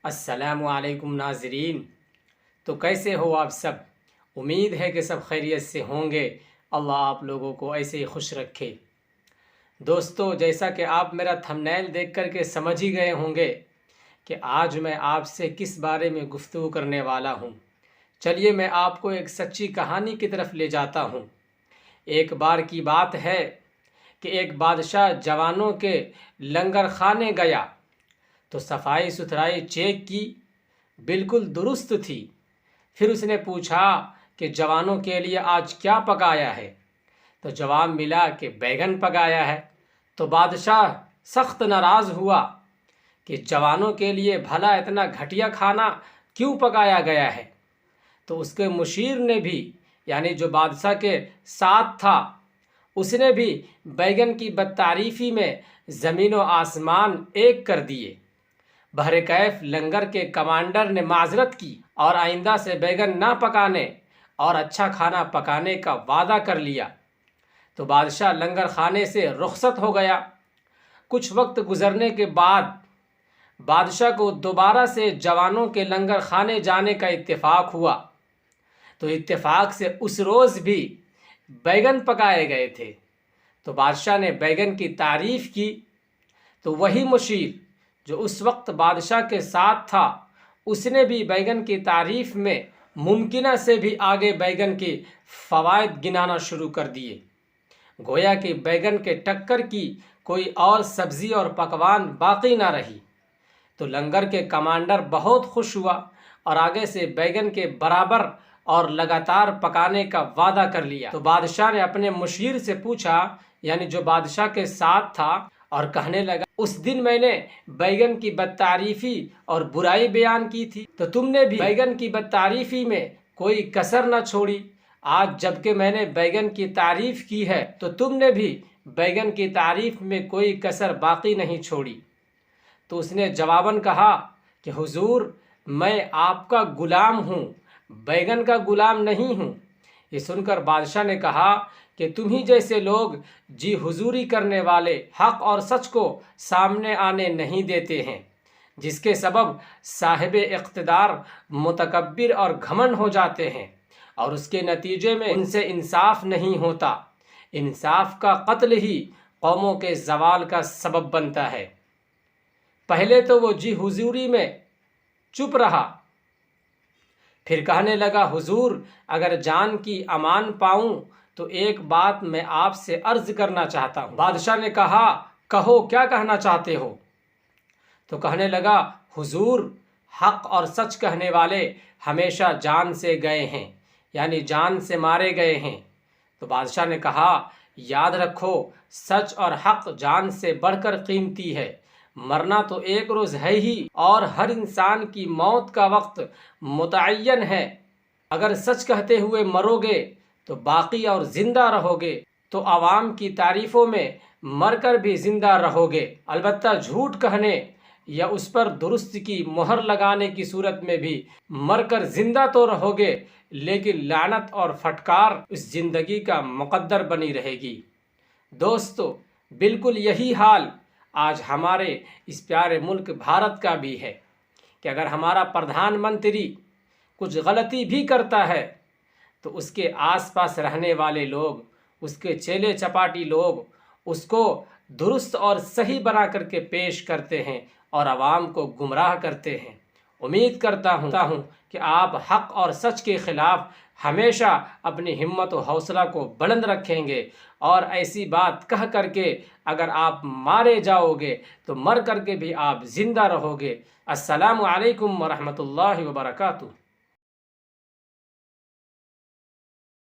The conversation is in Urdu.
السلام علیکم ناظرین، تو کیسے ہو آپ سب؟ امید ہے کہ سب خیریت سے ہوں گے۔ اللہ آپ لوگوں کو ایسے ہی خوش رکھے۔ دوستو، جیسا کہ آپ میرا تھمبنیل دیکھ کر کے سمجھ ہی گئے ہوں گے کہ آج میں آپ سے کس بارے میں گفتگو کرنے والا ہوں۔ چلیے میں آپ کو ایک سچی کہانی کی طرف لے جاتا ہوں۔ ایک بار کی بات ہے کہ ایک بادشاہ جوانوں کے لنگر خانے گیا تو صفائی ستھرائی چیک کی، بالکل درست تھی۔ پھر اس نے پوچھا کہ جوانوں کے لیے آج کیا پکایا ہے؟ تو جواب ملا کہ بیگن پکایا ہے۔ تو بادشاہ سخت ناراض ہوا کہ جوانوں کے لیے بھلا اتنا گھٹیا کھانا کیوں پکایا گیا ہے؟ تو اس کے مشیر نے بھی، یعنی جو بادشاہ کے ساتھ تھا، اس نے بھی بیگن کی بدتعریفی میں زمین و آسمان ایک کر دیے۔ بہرکیف لنگر کے کمانڈر نے معذرت کی اور آئندہ سے بیگن نہ پکانے اور اچھا کھانا پکانے کا وعدہ کر لیا۔ تو بادشاہ لنگر خانے سے رخصت ہو گیا۔ کچھ وقت گزرنے کے بعد بادشاہ کو دوبارہ سے جوانوں کے لنگر خانے جانے کا اتفاق ہوا۔ تو اتفاق سے اس روز بھی بیگن پکائے گئے تھے۔ تو بادشاہ نے بیگن کی تعریف کی۔ تو وہی مشیر جو اس وقت بادشاہ کے ساتھ تھا، اس نے بھی بیگن کی تعریف میں ممکنہ سے بھی آگے بیگن کے فوائد گنانا شروع کر دیے۔ گویا کہ بیگن کے ٹکر کی کوئی اور سبزی اور پکوان باقی نہ رہی۔ تو لنگر کے کمانڈر بہت خوش ہوا اور آگے سے بیگن کے برابر اور لگاتار پکانے کا وعدہ کر لیا۔ تو بادشاہ نے اپنے مشیر سے پوچھا، یعنی جو بادشاہ کے ساتھ تھا، اور کہنے لگا، اس دن میں نے بیگن کی بدتعریفی اور برائی بیان کی تھی، تو تم نے بھی بیگن کی بدتعریفی میں کوئی کسر نہ چھوڑی۔ آج جب کہ میں نے بیگن کی تعریف کی ہے تو تم نے بھی بیگن کی تعریف میں کوئی کسر باقی نہیں چھوڑی۔ تو اس نے جواباً کہا کہ حضور، میں آپ کا غلام ہوں، بیگن کا غلام نہیں ہوں۔ یہ سن کر بادشاہ نے کہا کہ تم ہی جیسے لوگ جی حضوری کرنے والے حق اور سچ کو سامنے آنے نہیں دیتے ہیں، جس کے سبب صاحب اقتدار متکبر اور گھمنڈ ہو جاتے ہیں، اور اس کے نتیجے میں ان سے انصاف نہیں ہوتا۔ انصاف کا قتل ہی قوموں کے زوال کا سبب بنتا ہے۔ پہلے تو وہ جی حضوری میں چپ رہا، پھر کہنے لگا، حضور اگر جان کی امان پاؤں تو ایک بات میں آپ سے عرض کرنا چاہتا ہوں۔ بادشاہ نے کہا، کہو کیا کہنا چاہتے ہو؟ تو کہنے لگا، حضور حق اور سچ کہنے والے ہمیشہ جان سے گئے ہیں، یعنی جان سے مارے گئے ہیں۔ تو بادشاہ نے کہا، یاد رکھو، سچ اور حق جان سے بڑھ کر قیمتی ہے۔ مرنا تو ایک روز ہے ہی، اور ہر انسان کی موت کا وقت متعین ہے۔ اگر سچ کہتے ہوئے مرو گے تو باقی اور زندہ رہو گے، تو عوام کی تعریفوں میں مر کر بھی زندہ رہو گے۔ البتہ جھوٹ کہنے یا اس پر درست کی مہر لگانے کی صورت میں بھی مر کر زندہ تو رہو گے، لیکن لعنت اور پھٹکار اس زندگی کا مقدر بنی رہے گی۔ دوستو، بالکل یہی حال آج ہمارے اس پیارے ملک بھارت کا بھی ہے کہ اگر ہمارا پردھان منتری کچھ غلطی بھی کرتا ہے تو اس کے آس پاس رہنے والے لوگ، اس کے چیلے چپاٹی لوگ اس کو درست اور صحیح بنا کر کے پیش کرتے ہیں اور عوام کو گمراہ کرتے ہیں۔ امید کرتا ہوں کہ آپ حق اور سچ کے خلاف ہمیشہ اپنی ہمت و حوصلہ کو بلند رکھیں گے، اور ایسی بات کہہ کر کے اگر آپ مارے جاؤ گے تو مر کر کے بھی آپ زندہ رہو گے۔ السلام علیکم ورحمۃ اللہ وبرکاتہ۔